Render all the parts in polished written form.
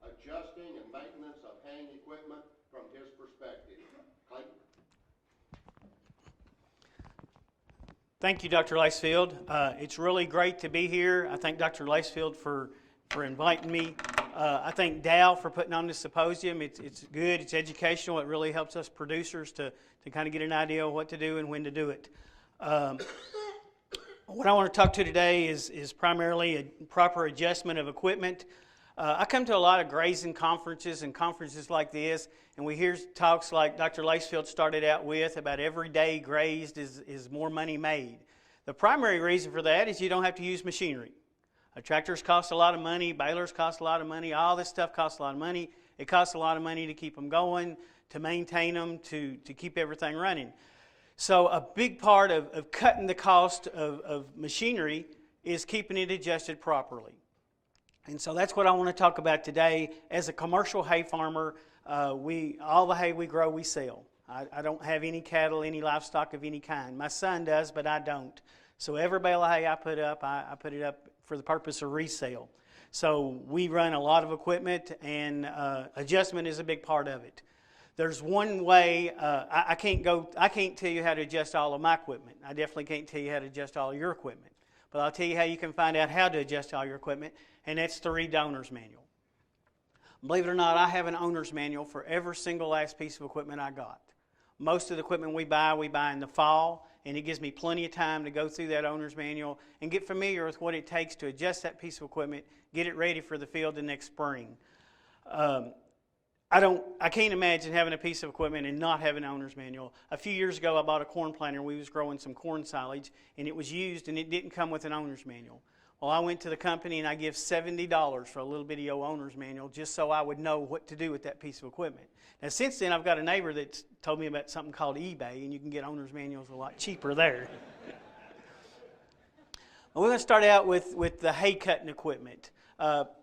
adjusting and maintenance of haying equipment from his perspective. Clayton? Thank you, Dr. Lacefield. It's really great to be here. I thank Dr. Lacefield for inviting me. I thank Dow for putting on this symposium. It's good, it's educational, it really helps us producers to kind of get an idea of what to do and when to do it. What I want to talk to today is primarily a proper adjustment of equipment. I come to a lot of grazing conferences and conferences like this, and we hear talks like Dr. Lacefield started out with about every day grazed is more money made. The primary reason for that is you don't have to use machinery. Tractors cost a lot of money, balers cost a lot of money, all this stuff costs a lot of money. It costs a lot of money to keep them going, to maintain them, to keep everything running. So a big part of cutting the cost of machinery is keeping it adjusted properly. And so that's what I want to talk about today. As a commercial hay farmer, all the hay we grow, we sell. I don't have any cattle, any livestock of any kind. My son does, but I don't. So every bale of hay I put up for the purpose of resale. So we run a lot of equipment, and adjustment is a big part of it. There's one way, I can't tell you how to adjust all of my equipment. I definitely can't tell you how to adjust all of your equipment. But I'll tell you how you can find out how to adjust all your equipment, and that's the read the owner's manual. Believe it or not, I have an owner's manual for every single last piece of equipment I got. Most of the equipment we buy in the fall, and it gives me plenty of time to go through that owner's manual and get familiar with what it takes to adjust that piece of equipment, get it ready for the field the next spring. I can't imagine having a piece of equipment and not having an owner's manual. A few years ago, I bought a corn planter. We was growing some corn silage, and it was used, and it didn't come with an owner's manual. Well, I went to the company, and I give $70 for a little bitty old owner's manual just so I would know what to do with that piece of equipment. Now, since then, I've got a neighbor that's told me about something called eBay, and you can get owner's manuals a lot cheaper there. Well, we're going to start out with the hay cutting equipment.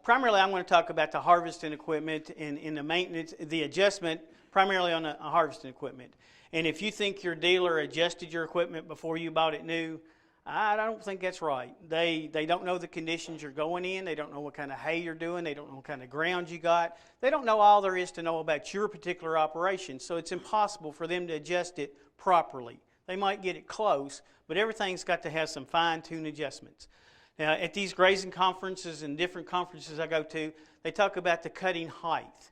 Primarily, I'm going to talk about the harvesting equipment and the maintenance, the adjustment, primarily on the harvesting equipment. And if you think your dealer adjusted your equipment before you bought it new, I don't think that's right. They don't know the conditions you're going in. They don't know what kind of hay you're doing. They don't know what kind of ground you got. They don't know all there is to know about your particular operation. So it's impossible for them to adjust it properly. They might get it close, but everything's got to have some fine-tuned adjustments. Now, at these grazing conferences and different conferences I go to, they talk about the cutting height.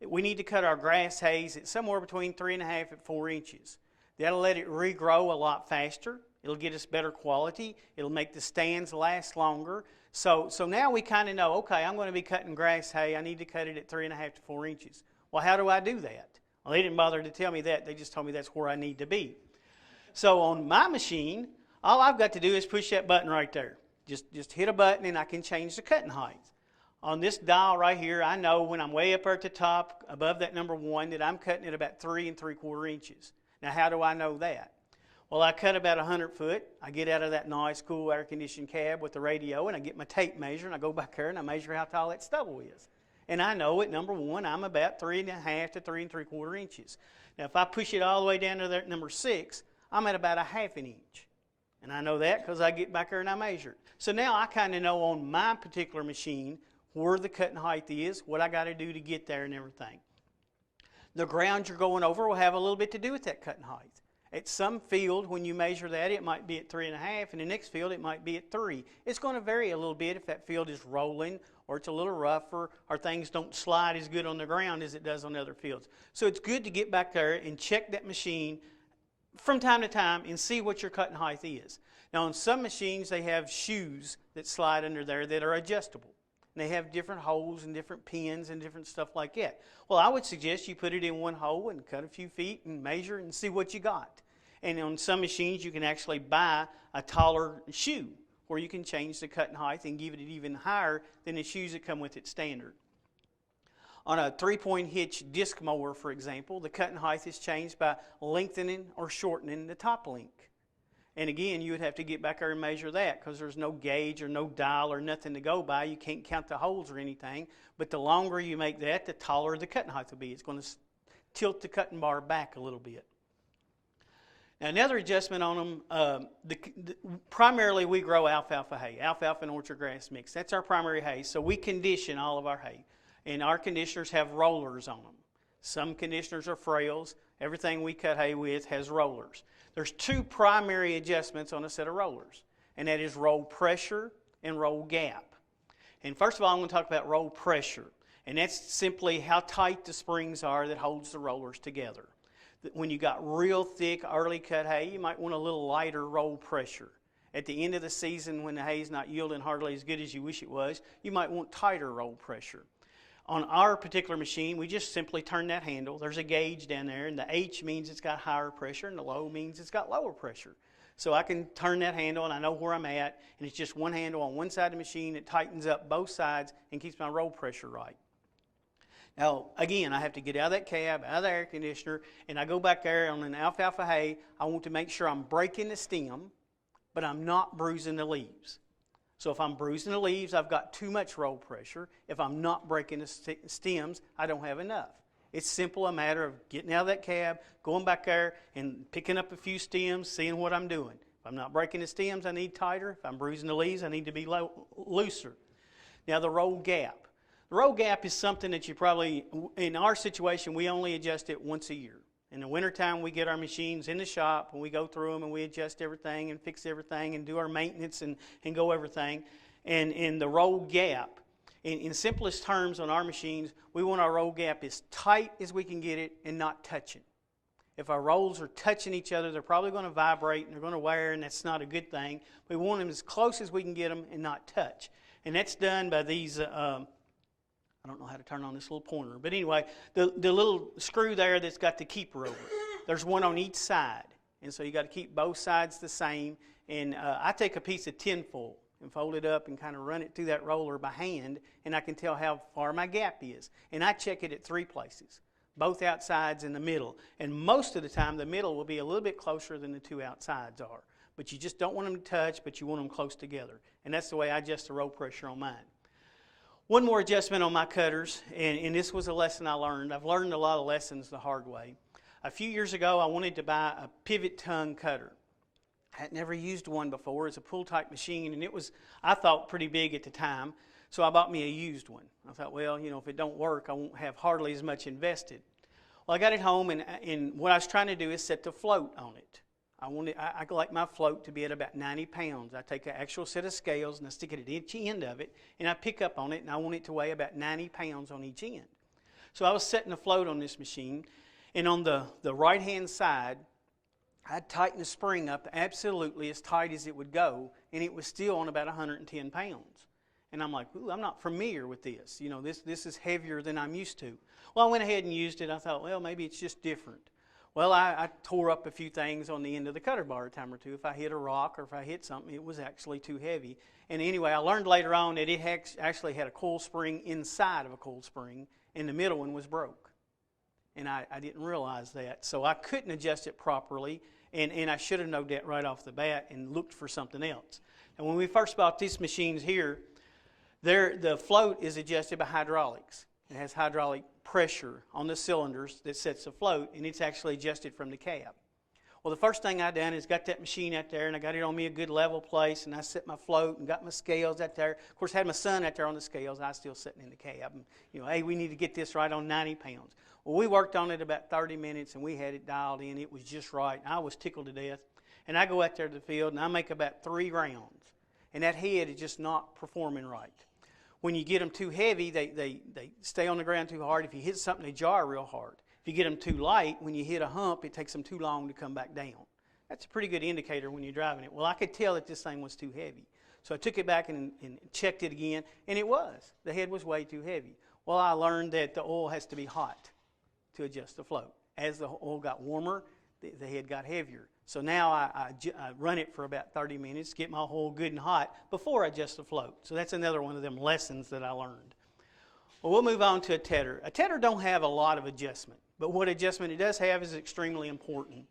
We need to cut our grass hays at somewhere between 3.5 and 4 inches. That'll let it regrow a lot faster. It'll get us better quality. It'll make the stands last longer. So now we kind of know, okay, I'm going to be cutting grass hay. I need to cut it at 3.5 to 4 inches. Well, how do I do that? Well, they didn't bother to tell me that. They just told me that's where I need to be. So on my machine, all I've got to do is push that button right there. Just hit a button and I can change the cutting height. On this dial right here, I know when I'm way up there at the top, above that number 1, that I'm cutting at about 3 3/4 inches. Now, how do I know that? Well, I cut about 100 foot. I get out of that nice, cool, air-conditioned cab with the radio, and I get my tape measure, and I go back there, and I measure how tall that stubble is. And I know at number 1, I'm about 3.5 to 3 3/4 inches. Now, if I push it all the way down to that number 6, I'm at about 1/2 inch. And I know that because I get back there and I measure it. So now I kind of know on my particular machine where the cutting height is, what I got to do to get there and everything. The ground you're going over will have a little bit to do with that cutting height. At some field, when you measure that, it might be at 3.5, and the next field, it might be at 3. It's going to vary a little bit if that field is rolling, or it's a little rougher, or things don't slide as good on the ground as it does on other fields. So it's good to get back there and check that machine from time to time and see what your cutting height is. Now, on some machines, they have shoes that slide under there that are adjustable. And they have different holes and different pins and different stuff like that. Well, I would suggest you put it in one hole and cut a few feet and measure and see what you got. And on some machines, you can actually buy a taller shoe where you can change the cutting height and give it even higher than the shoes that come with it standard. On a 3-point hitch disc mower, for example, the cutting height is changed by lengthening or shortening the top link. And again, you would have to get back there and measure that because there's no gauge or no dial or nothing to go by. You can't count the holes or anything. But the longer you make that, the taller the cutting height will be. It's going to tilt the cutting bar back a little bit. Now, another adjustment on them, primarily we grow alfalfa hay, alfalfa and orchard grass mix. That's our primary hay. So we condition all of our hay. And our conditioners have rollers on them. Some conditioners are frails. Everything we cut hay with has rollers. There's two primary adjustments on a set of rollers, and that is roll pressure and roll gap. And first of all, I'm going to talk about roll pressure, and that's simply how tight the springs are that holds the rollers together. When you got real thick early cut hay, you might want a little lighter roll pressure. At the end of the season, when the hay is not yielding hardly as good as you wish it was, you might want tighter roll pressure. On our particular machine, we just simply turn that handle. There's a gauge down there, and the H means it's got higher pressure, and the low means it's got lower pressure. So I can turn that handle, and I know where I'm at, and it's just one handle on one side of the machine. It tightens up both sides and keeps my roll pressure right. Now, again, I have to get out of that cab, out of the air conditioner, and I go back there on an alfalfa hay. I want to make sure I'm breaking the stem, but I'm not bruising the leaves. So if I'm bruising the leaves, I've got too much roll pressure. If I'm not breaking the stems, I don't have enough. It's simple a matter of getting out of that cab, going back there, and picking up a few stems, seeing what I'm doing. If I'm not breaking the stems, I need tighter. If I'm bruising the leaves, I need to be looser. Now, the roll gap. The roll gap is something that you probably, in our situation, we only adjust it once a year. In the wintertime, we get our machines in the shop, and we go through them, and we adjust everything and fix everything and do our maintenance and go everything. And in the roll gap, in simplest terms on our machines, we want our roll gap as tight as we can get it and not touching. If our rolls are touching each other, they're probably going to vibrate and they're going to wear, and that's not a good thing. We want them as close as we can get them and not touch. And that's done by these, I don't know how to turn on this little pointer, but anyway, the little screw there that's got the keeper over it. There's one on each side, and so you got to keep both sides the same. And I take a piece of tinfoil and fold it up and kind of run it through that roller by hand, and I can tell how far my gap is. And I check it at 3 places, both outsides and the middle. And most of the time, the middle will be a little bit closer than the 2 outsides are. But you just don't want them to touch, but you want them close together. And that's the way I adjust the roll pressure on mine. One more adjustment on my cutters, and this was a lesson I learned. I've learned a lot of lessons the hard way. A few years ago, I wanted to buy a pivot tongue cutter. I had never used one before. It's a pull-type machine, and it was, I thought, pretty big at the time. So I bought me a used one. I thought, well, you know, if it don't work, I won't have hardly as much invested. Well, I got it home, and what I was trying to do is set the float on it. I like my float to be at about 90 pounds. I take an actual set of scales and I stick it at each end of it, and I pick up on it, and I want it to weigh about 90 pounds on each end. So I was setting the float on this machine, and on the right-hand side, I'd tighten the spring up absolutely as tight as it would go, and it was still on about 110 pounds. And I'm like, ooh, I'm not familiar with this. You know, this is heavier than I'm used to. Well, I went ahead and used it. I thought, well, maybe it's just different. Well, I tore up a few things on the end of the cutter bar a time or two. If I hit a rock or if I hit something, it was actually too heavy. And anyway, I learned later on that it actually had a coil spring inside of a coil spring, and the middle one was broke. And I didn't realize that. So I couldn't adjust it properly, and I should have known that right off the bat and looked for something else. And when we first bought these machines here, the float is adjusted by hydraulics. It has hydraulic pressure on the cylinders that sets the float, and it's actually adjusted from the cab. Well, the first thing I done is got that machine out there, and I got it on me a good level place, and I set my float and got my scales out there. Of course, I had my son out there on the scales. I was still sitting in the cab. And, you know, hey, we need to get this right on 90 pounds. Well, we worked on it about 30 minutes, and we had it dialed in. It was just right. I was tickled to death. And I go out there to the field, and I make about 3 rounds, and that head is just not performing right. When you get them too heavy, they stay on the ground too hard. If you hit something, they jar real hard. If you get them too light, when you hit a hump, it takes them too long to come back down. That's a pretty good indicator when you're driving it. Well, I could tell that this thing was too heavy. So I took it back and checked it again, and it was. The head was way too heavy. Well, I learned that the oil has to be hot to adjust the float. As the oil got warmer, the head got heavier. So now I run it for about 30 minutes, get my oil good and hot before I adjust the float. So that's another one of them lessons that I learned. Well, we'll move on to a tedder. A tedder don't have a lot of adjustment, but what adjustment it does have is extremely important.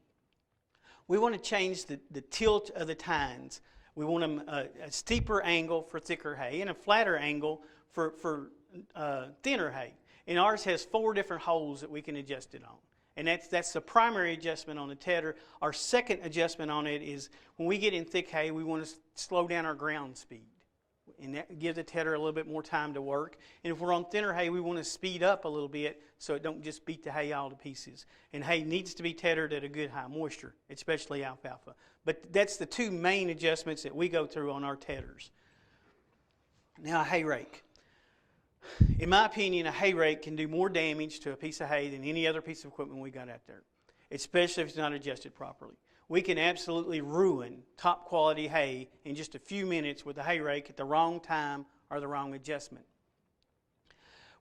We want to change the tilt of the tines. We want a steeper angle for thicker hay and a flatter angle for thinner hay. And ours has 4 different holes that we can adjust it on. And that's the primary adjustment on the tedder. Our second adjustment on it is when we get in thick hay, we want to slow down our ground speed. and that gives the tedder a little bit more time to work. And if we're on thinner hay, we want to speed up a little bit so it don't just beat the hay all to pieces. And hay needs to be tethered at a good high moisture, especially alfalfa. But that's the two main adjustments that we go through on our tedders. Now, a hay rake. In my opinion, a hay rake can do more damage to a piece of hay than any other piece of equipment we got out there, especially if it's not adjusted properly. We can absolutely ruin top quality hay in just a few minutes with a hay rake at the wrong time or the wrong adjustment.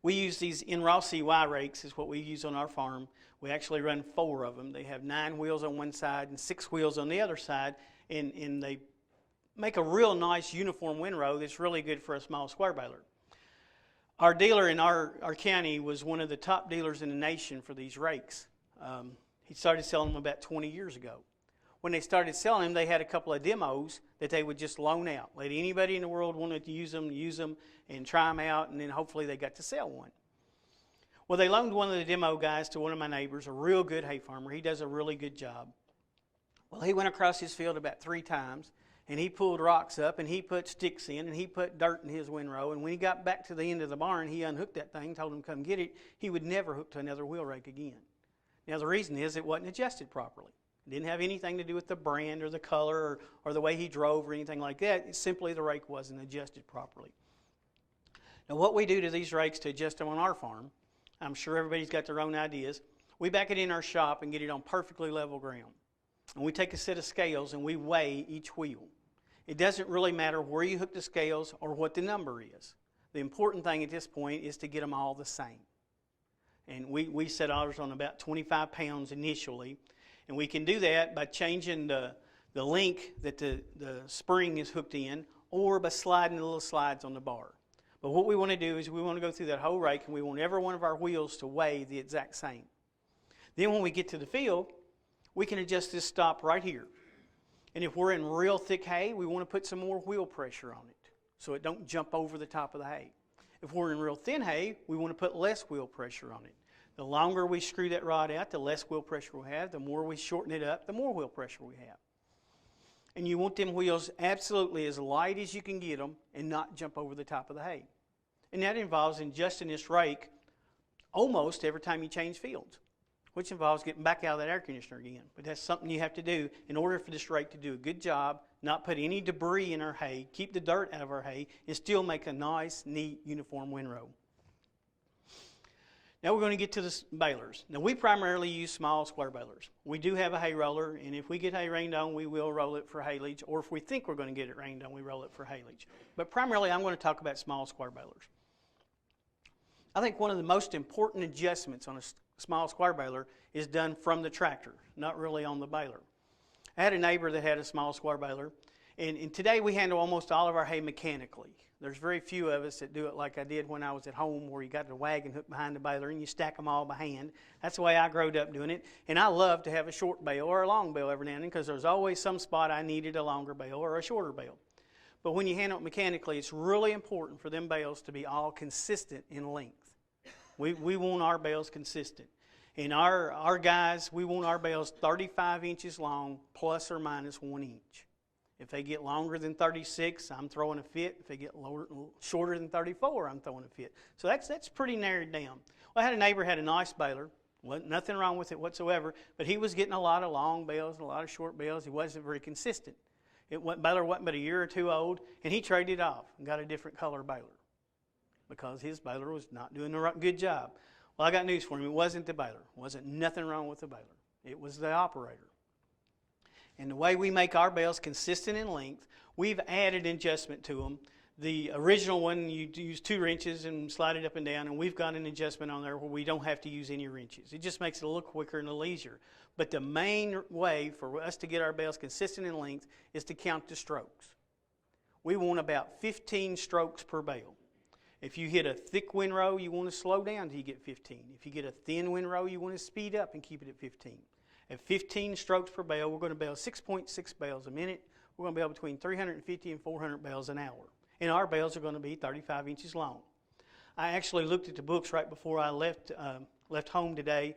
We use these in-raw CY rakes is what we use on our farm. We actually run 4 of them. They have 9 wheels on one side and 6 wheels on the other side, and they make a real nice uniform windrow that's really good for a small square baler. Our dealer in our county was one of the top dealers in the nation for these rakes. He started selling them about 20 years ago. When they started selling them, they had a couple of demos that they would just loan out. Let anybody in the world wanted to use them and try them out, and then hopefully they got to sell one. Well, they loaned one of the demo guys to one of my neighbors, a real good hay farmer. He does a really good job. Well, he went across his field about 3 times, and he pulled rocks up, and he put sticks in, and he put dirt in his windrow. And when he got back to the end of the barn, he unhooked that thing, told him to come get it. He would never hook to another wheel rake again. Now, the reason is it wasn't adjusted properly. It didn't have anything to do with the brand or the color or the way he drove or anything like that. It's simply the rake wasn't adjusted properly. Now, what we do to these rakes to adjust them on our farm, I'm sure everybody's got their own ideas. We back it in our shop and get it on perfectly level ground. And we take a set of scales and we weigh each wheel. It doesn't really matter where you hook the scales or what the number is. The important thing at this point is to get them all the same. And we set ours on about 25 pounds initially. And we can do that by changing the link that the spring is hooked in, or by sliding the little slides on the bar. But what we want to do is we want to go through that whole rake, and we want every one of our wheels to weigh the exact same. Then when we get to the field, we can adjust this stop right here. And if we're in real thick hay, we want to put some more wheel pressure on it so it don't jump over the top of the hay. If we're in real thin hay, we want to put less wheel pressure on it. The longer we screw that rod out, the less wheel pressure we'll have. The more we shorten it up, the more wheel pressure we have. And you want them wheels absolutely as light as you can get them and not jump over the top of the hay. And that involves adjusting this rake almost every time you change fields, which involves getting back out of that air conditioner again. But that's something you have to do in order for this rake to do a good job, not put any debris in our hay, keep the dirt out of our hay, and still make a nice, neat, uniform windrow. Now we're going to get to the balers. Now we primarily use small square balers. We do have a hay roller, and if we get hay rained on, we will roll it for haylage, or if we think we're going to get it rained on, we roll it for haylage. But primarily I'm going to talk about small square balers. I think one of the most important adjustments on a small square baler is done from the tractor, not really on the baler. I had a neighbor that had a small square baler, and today we handle almost all of our hay mechanically. There's very few of us that do it like I did when I was at home, where you got the wagon hooked behind the baler and you stack them all by hand. That's the way I growed up doing it. And I love to have a short bale or a long bale every now and then, because there's always some spot I needed a longer bale or a shorter bale. But when you handle it mechanically, it's really important for them bales to be all consistent in length. We want our bales consistent. And our guys, we want our bales 35 inches long plus or minus 1 inch. If they get longer than 36, I'm throwing a fit. If they get shorter than 34, I'm throwing a fit. So that's pretty narrowed down. Well, I had a neighbor had a nice baler. Wasn't nothing wrong with it whatsoever, but he was getting a lot of long bales and a lot of short bales. He wasn't very consistent. Baler wasn't but a year or two old, and he traded it off and got a different color baler because his baler was not doing a good job. Well, I got news for him. It wasn't the baler. It wasn't nothing wrong with the baler. It was the operator. And the way we make our bales consistent in length, we've added adjustment to them. The original one, you use 2 wrenches and slide it up and down, and we've got an adjustment on there where we don't have to use any wrenches. It just makes it a little quicker and a little easier. But the main way for us to get our bales consistent in length is to count the strokes. We want about 15 strokes per bale. If you hit a thick windrow, you want to slow down until you get 15. If you get a thin windrow, you want to speed up and keep it at 15. At 15 strokes per bale, we're going to bale 6.6 bales a minute. We're going to bale between 350 and 400 bales an hour. And our bales are going to be 35 inches long. I actually looked at the books right before I left home today,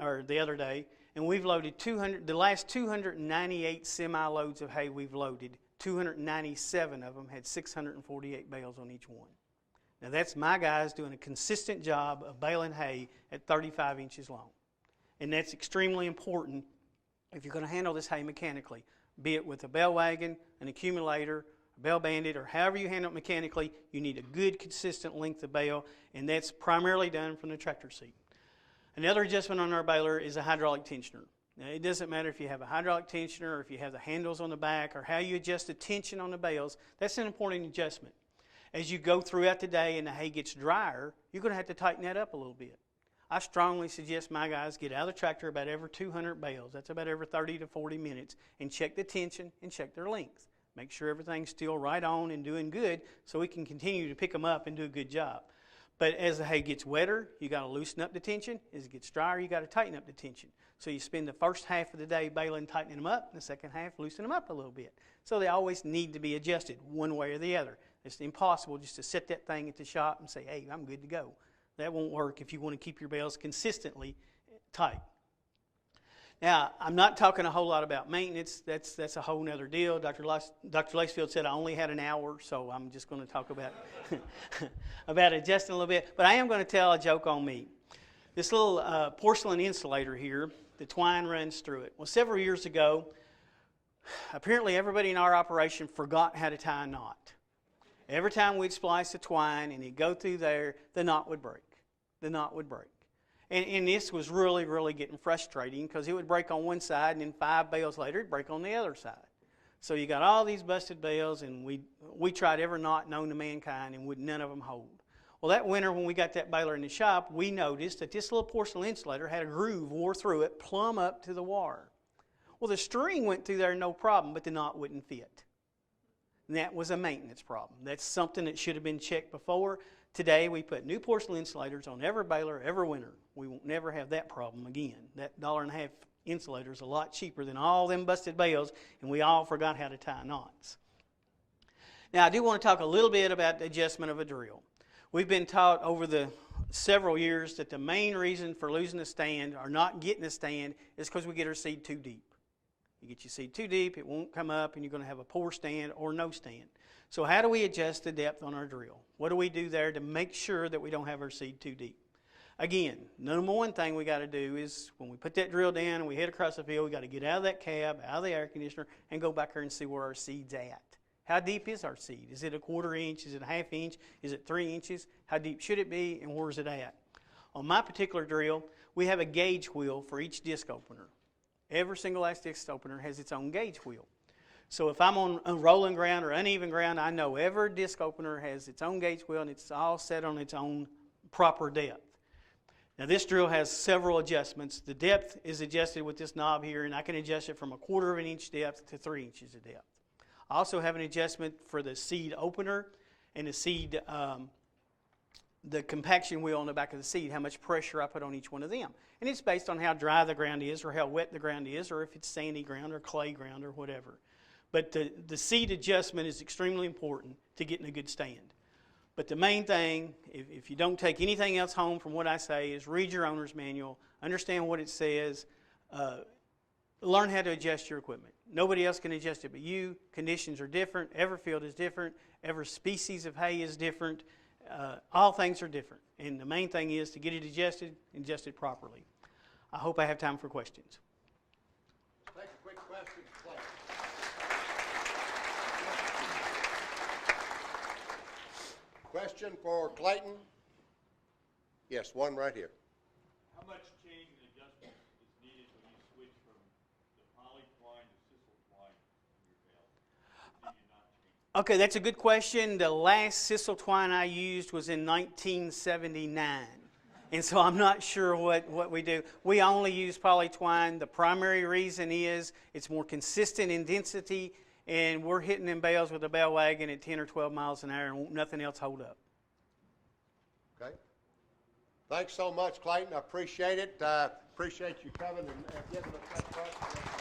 or the other day, and we've loaded the last 298 semi-loads of hay we've loaded. 297 of them had 648 bales on each one. Now that's my guys doing a consistent job of baling hay at 35 inches long. And that's extremely important if you're going to handle this hay mechanically, be it with a bale wagon, an accumulator, a bale bandit, or however you handle it mechanically. You need a good consistent length of bale, and that's primarily done from the tractor seat. Another adjustment on our baler is a hydraulic tensioner. Now, it doesn't matter if you have a hydraulic tensioner or if you have the handles on the back or how you adjust the tension on the bales. That's an important adjustment. As you go throughout the day and the hay gets drier, you're going to have to tighten that up a little bit. I strongly suggest my guys get out of the tractor about every 200 bales. That's about every 30 to 40 minutes, and check the tension and check their length. Make sure everything's still right on and doing good so we can continue to pick them up and do a good job. But as the hay gets wetter, you got to loosen up the tension. As it gets drier, you got to tighten up the tension. So you spend the first half of the day baling, tightening them up, and the second half loosening them up a little bit. So they always need to be adjusted one way or the other. It's impossible just to set that thing at the shop and say, hey, I'm good to go. That won't work if you want to keep your bales consistently tight. Now, I'm not talking a whole lot about maintenance. That's a whole other deal. Dr. Lacefield said I only had an hour, so I'm just going to talk about, about adjusting a little bit. But I am going to tell a joke on me. This little porcelain insulator here, the twine runs through it. Well, several years ago, apparently everybody in our operation forgot how to tie a knot. Every time we'd splice the twine and it'd go through there, the knot would break. The knot would break. And this was really, really getting frustrating because it would break on one side and then 5 bales later it'd break on the other side. So you got all these busted bales, and we tried every knot known to mankind and none of them hold. Well, that winter when we got that baler in the shop, we noticed that this little porcelain insulator had a groove wore through it plumb up to the wire. Well, the string went through there no problem, but the knot wouldn't fit. And that was a maintenance problem. That's something that should have been checked before. Today, we put new porcelain insulators on every baler every winter. We won't never have that problem again. That $1.50 insulator is a lot cheaper than all them busted bales, and we all forgot how to tie knots. Now, I do want to talk a little bit about the adjustment of a drill. We've been taught over the several years that the main reason for losing a stand or not getting a stand is because we get our seed too deep. You get your seed too deep, it won't come up, and you're going to have a poor stand or no stand. So how do we adjust the depth on our drill? What do we do there to make sure that we don't have our seed too deep? Again, number one thing we got to do is when we put that drill down and we head across the field, we got to get out of that cab, out of the air conditioner, and go back there and see where our seed's at. How deep is our seed? Is it a 1/4 inch? Is it a 1/2 inch? Is it 3 inches? How deep should it be, and where's it at? On my particular drill, we have a gauge wheel for each disc opener. Every single last disc opener has its own gauge wheel. So if I'm on rolling ground or uneven ground, I know every disc opener has its own gauge wheel and it's all set on its own proper depth. Now this drill has several adjustments. The depth is adjusted with this knob here, and I can adjust it from a 1/4 of an inch depth to 3 inches of depth. I also have an adjustment for the seed opener and the seed, the compaction wheel on the back of the seed, how much pressure I put on each one of them. And it's based on how dry the ground is or how wet the ground is or if it's sandy ground or clay ground or whatever. But the seed adjustment is extremely important to getting a good stand. But the main thing, if you don't take anything else home from what I say, is read your owner's manual, understand what it says, learn how to adjust your equipment. Nobody else can adjust it but you. Conditions are different. Every field is different. Every species of hay is different. All things are different. And the main thing is to get it adjusted properly. I hope I have time for questions. Take a quick question, Clayton. Question for Clayton? Yes, one right here. How much change and adjustment is needed when you switch from the poly twine to sisal twine in your bale? Do you not change? Okay, that's a good question. The last sisal twine I used was in 1979. And so I'm not sure what we do. We only use poly twine. The primary reason is it's more consistent in density, and we're hitting them bales with a bale wagon at 10 or 12 miles an hour and won't nothing else hold up. Okay. Thanks so much, Clayton. I appreciate it. Appreciate you coming and giving us that question.